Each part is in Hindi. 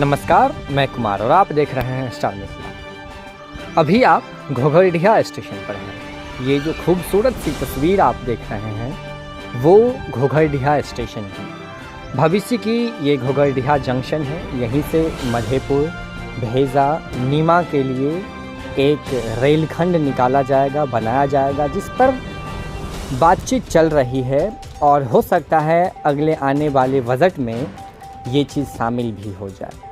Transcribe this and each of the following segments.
नमस्कार, मैं कुमार और आप देख रहे हैं स्टार मिथिला। अभी आप घोघरडीहा स्टेशन पर हैं। ये जो खूबसूरत सी तस्वीर आप देख रहे हैं वो घोघरडीहा स्टेशन की भविष्य की ये घोघरडीहा जंक्शन है। यहीं से मधेपुर, भेजा, नीमा के लिए एक रेलखंड निकाला जाएगा, बनाया जाएगा, जिस पर बातचीत चल रही है और हो सकता है अगले आने वाले बजट में ये चीज़ शामिल भी हो जाए।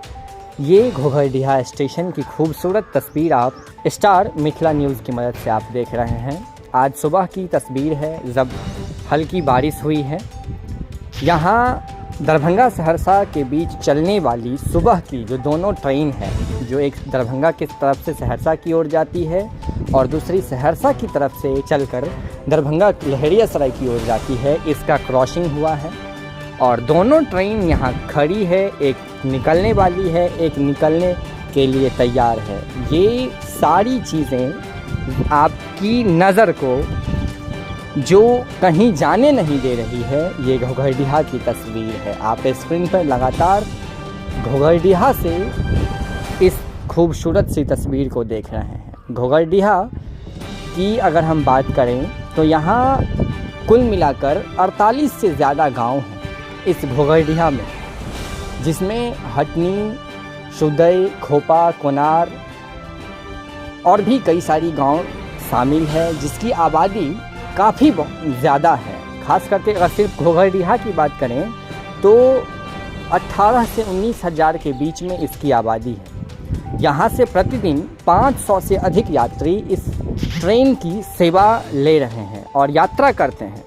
ये घोघरडीहा स्टेशन की खूबसूरत तस्वीर आप स्टार मिथिला न्यूज़ की मदद से आप देख रहे हैं। आज सुबह की तस्वीर है जब हल्की बारिश हुई है। यहाँ दरभंगा सहरसा के बीच चलने वाली सुबह की जो दोनों ट्रेन है, जो एक दरभंगा की तरफ से सहरसा की ओर जाती है और दूसरी सहरसा की तरफ से चलकर दरभंगा लहरियासराय की ओर जाती है, इसका क्रॉसिंग हुआ है और दोनों ट्रेन यहाँ खड़ी है। एक निकलने वाली है, एक निकलने के लिए तैयार है। ये सारी चीज़ें आपकी नज़र को जो कहीं जाने नहीं दे रही है, ये घोघरडीहा की तस्वीर है। आप स्क्रीन पर लगातार घोघरडीहा से इस खूबसूरत सी तस्वीर को देख रहे हैं। घोघरडीहा की अगर हम बात करें तो यहाँ कुल मिलाकर 48 से ज़्यादा गांव हैं इस घोघरडीहा में, जिसमें हटनी, सुदय, खोपा, कोनार और भी कई सारी गांव शामिल है, जिसकी आबादी काफ़ी ज़्यादा है। खास करके अगर सिर्फ घोघरडीहा की बात करें तो 18 से 19 हज़ार के बीच में इसकी आबादी है। यहाँ से प्रतिदिन 500 से अधिक यात्री इस ट्रेन की सेवा ले रहे हैं और यात्रा करते हैं।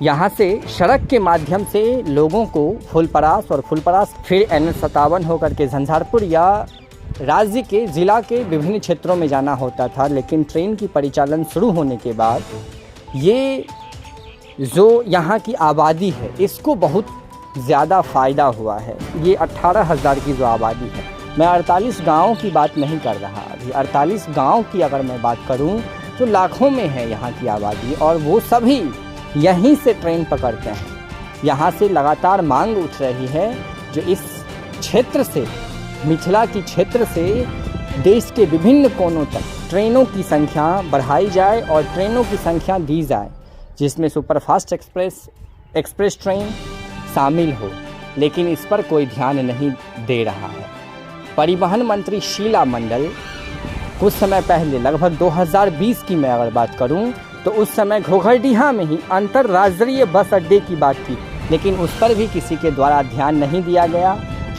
यहाँ से सड़क के माध्यम से लोगों को फुलपरास और फुलपरास फिर NH57 होकर के झंझारपुर या राज्य के ज़िला के विभिन्न क्षेत्रों में जाना होता था, लेकिन ट्रेन की परिचालन शुरू होने के बाद ये जो यहाँ की आबादी है इसको बहुत ज़्यादा फ़ायदा हुआ है। ये 18,000 की जो आबादी है, मैं 48 गाँव की बात नहीं कर रहा। अभी 48 गाँव की अगर मैं बात करूँ तो लाखों में है यहाँ की आबादी और वो सभी यहीं से ट्रेन पकड़ते हैं। यहाँ से लगातार मांग उठ रही है जो इस क्षेत्र से, मिथिला की क्षेत्र से देश के विभिन्न कोनों तक ट्रेनों की संख्या बढ़ाई जाए और ट्रेनों की संख्या दी जाए, जिसमें सुपरफास्ट एक्सप्रेस ट्रेन शामिल हो, लेकिन इस पर कोई ध्यान नहीं दे रहा है। परिवहन मंत्री शीला मंडल कुछ समय पहले, लगभग 2020 की मैं अगर बात करूं, तो उस समय घोघरडीहा में ही अंतर्राज्यीय बस अड्डे की बात की, लेकिन उस पर भी किसी के द्वारा ध्यान नहीं दिया गया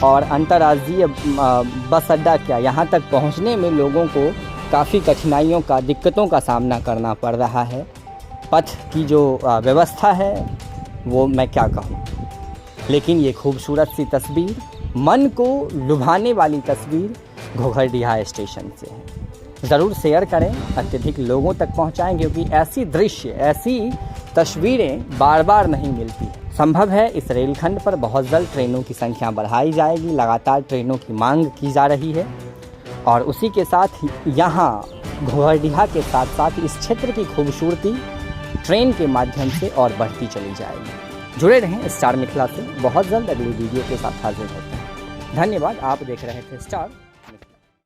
और अंतर्राज्यीय बस अड्डा क्या, यहाँ तक पहुँचने में लोगों को काफ़ी कठिनाइयों का, दिक्कतों का सामना करना पड़ रहा है। पथ की जो व्यवस्था है वो मैं क्या कहूँ, लेकिन ये खूबसूरत सी तस्वीर, मन को लुभाने वाली तस्वीर घोघरडीहा स्टेशन से है। ज़रूर शेयर करें, अत्यधिक लोगों तक पहुंचाएं, क्योंकि ऐसी दृश्य, ऐसी तस्वीरें बार बार नहीं मिलती। संभव है इस रेलखंड पर बहुत जल्द ट्रेनों की संख्या बढ़ाई जाएगी। लगातार ट्रेनों की मांग की जा रही है और उसी के साथ यहाँ घोघरडीहा के साथ साथ इस क्षेत्र की खूबसूरती ट्रेन के माध्यम से और बढ़ती चली जाएगी। जुड़े रहें स्टार मिथिला से। बहुत जल्द अगली वीडियो के साथ हाजिर होते हैं। धन्यवाद। आप देख रहे थे स्टार।